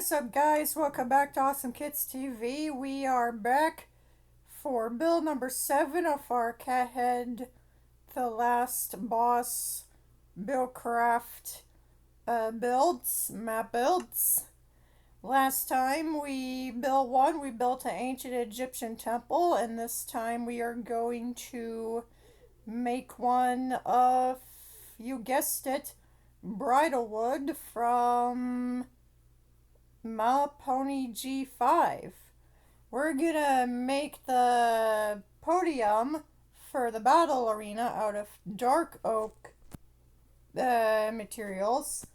is up, guys? Welcome back to Awesome Kids TV. We are back for build number 7 of our Cat Head The Last Boss Buildcraft map builds. Last time we built one, we built an ancient Egyptian temple, and this time we are going to make one of, you guessed it, bridal wood from Pony G5. We're gonna make the podium for the battle arena out of dark oak materials.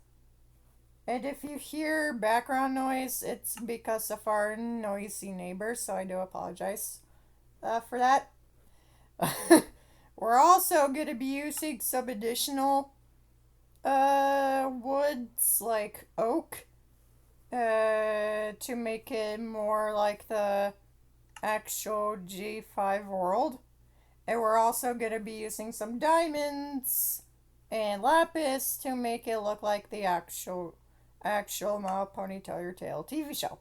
And if you hear background noise, it's because of our noisy neighbors, so I do apologize for that. We're also going to be using some additional woods like oak to make it more like the actual G5 world. And we're also going to be using some diamonds and lapis to make it look like the actual My Pony Tell Your Tale TV show.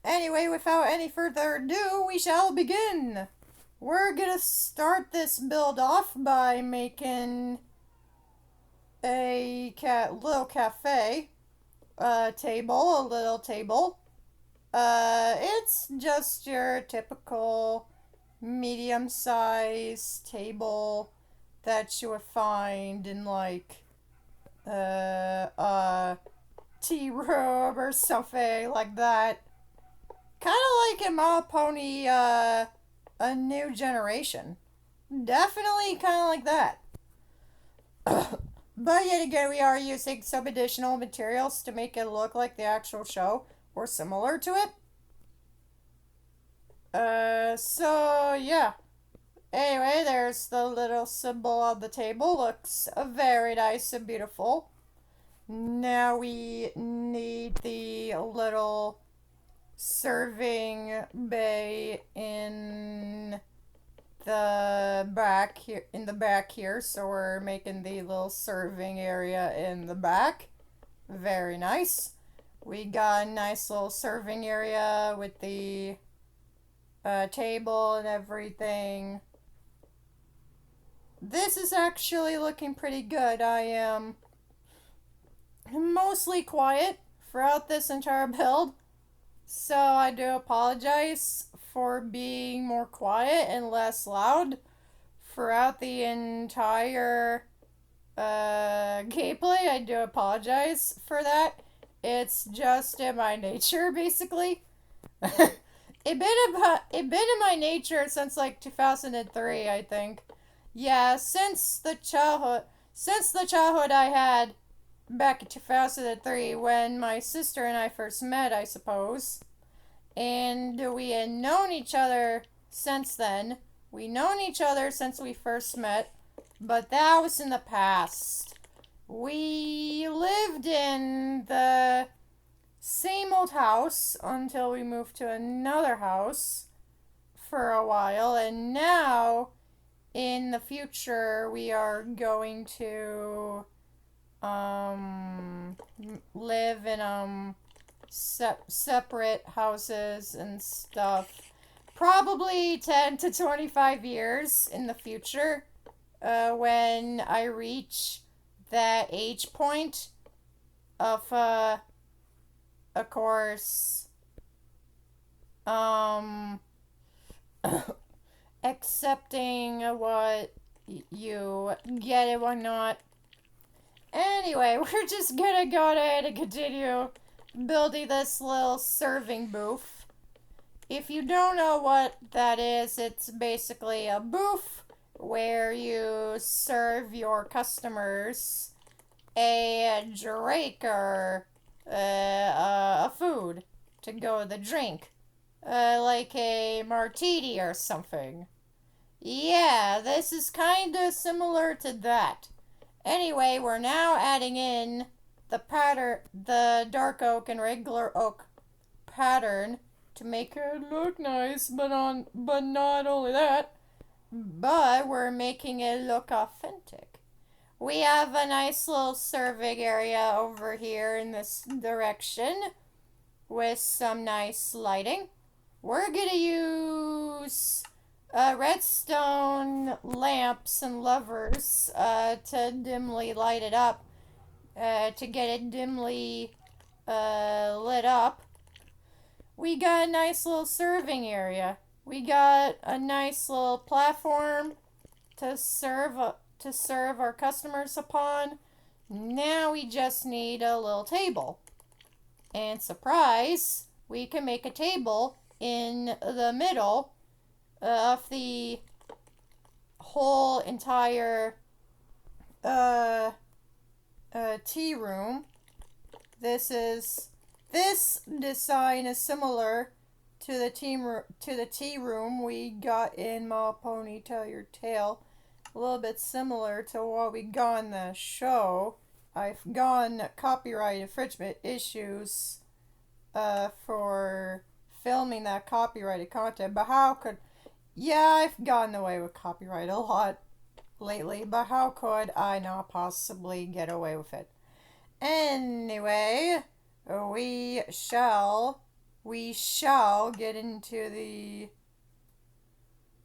Anyway, without any further ado, we shall begin. We're gonna start this build off by making a little cafe table, a little table. It's just your typical medium-sized table that you would find in like tea room or something like that. Kind of like in My Pony A New Generation. Definitely kind of like that. But yet again, we are using some additional materials to make it look like the actual show or similar to it. So yeah. Anyway, there's the little symbol on the table. Looks very nice and beautiful. Now we need the little serving bay in the back here, so we're making the little serving area in the back. Very nice. We got a nice little serving area with the table and everything. This is actually looking pretty good. I am mostly quiet throughout this entire build, so I do apologize for being more quiet and less loud throughout the entire gameplay. I do apologize for that. It's just in my nature, basically. It been in my nature since like 2003, I think. Yeah, since the childhood I had back in 2003 when my sister and I first met, I suppose. And we had known each other since then. We known each other since we first met, but that was in the past. We lived in the same old house until we moved to another house for a while, and now in the future we are going to live in separate houses and stuff. Probably 10 to 25 years in the future, when I reach that age point of course, accepting what you get and whatnot. Anyway, we're just gonna go ahead and continue building this little serving booth. If you don't know what that is, it's basically a booth where you serve your customers a drink or a food to go with the drink. Like a martini or something. Yeah, this is kind of similar to that. Anyway, we're now adding in the dark oak and regular oak pattern to make it look nice, but not only that, but we're making it look authentic. We have a nice little serving area over here in this direction. with some nice lighting. We're gonna use redstone lamps and levers to dimly light it up, to get it dimly lit up. We got a nice little serving area. We got a nice little platform to serve our customers upon. Now we just need a little table. And surprise, we can make a table in the middle of the whole entire tea room. This design is similar to the tea room we got in My Pony Tell Your Tale. A little bit similar to what we got in the show. I've gotten copyright infringement issues for filming that copyrighted content, but I've gotten away with copyright a lot lately, but how could I not possibly get away with it? Anyway, we shall get into the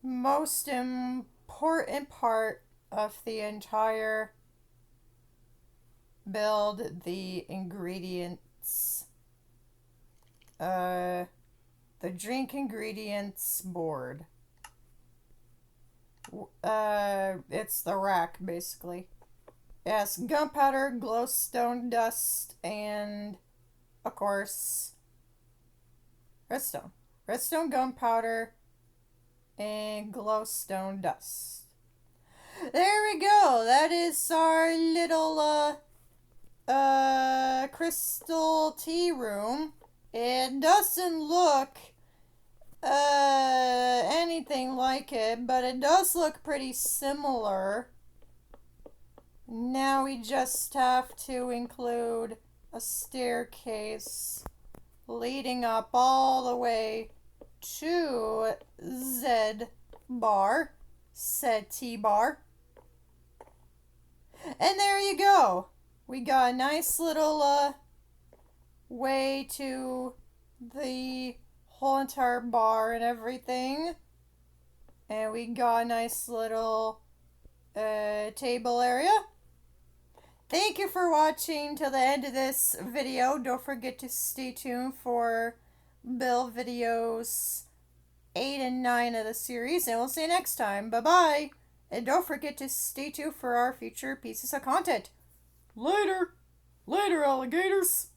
most important part of the entire build, the ingredients. The drink ingredients board. It's the rack, basically. Yes, gunpowder, glowstone dust, and, of course, redstone. Redstone gunpowder and glowstone dust. There we go. That is our little, crystal tea room. It doesn't look, anything like it, but it does look pretty similar. Now we just have to include a staircase leading up all the way to Z bar, said T bar. And there you go. We got a nice little way to the whole entire bar and everything. And we got a nice little table area. Thank you for watching till the end of this video. Don't forget to stay tuned for build videos 8 and 9 of the series, and we'll see you next time. Bye-bye. And don't forget to stay tuned for our future pieces of content. Later. Later, alligators.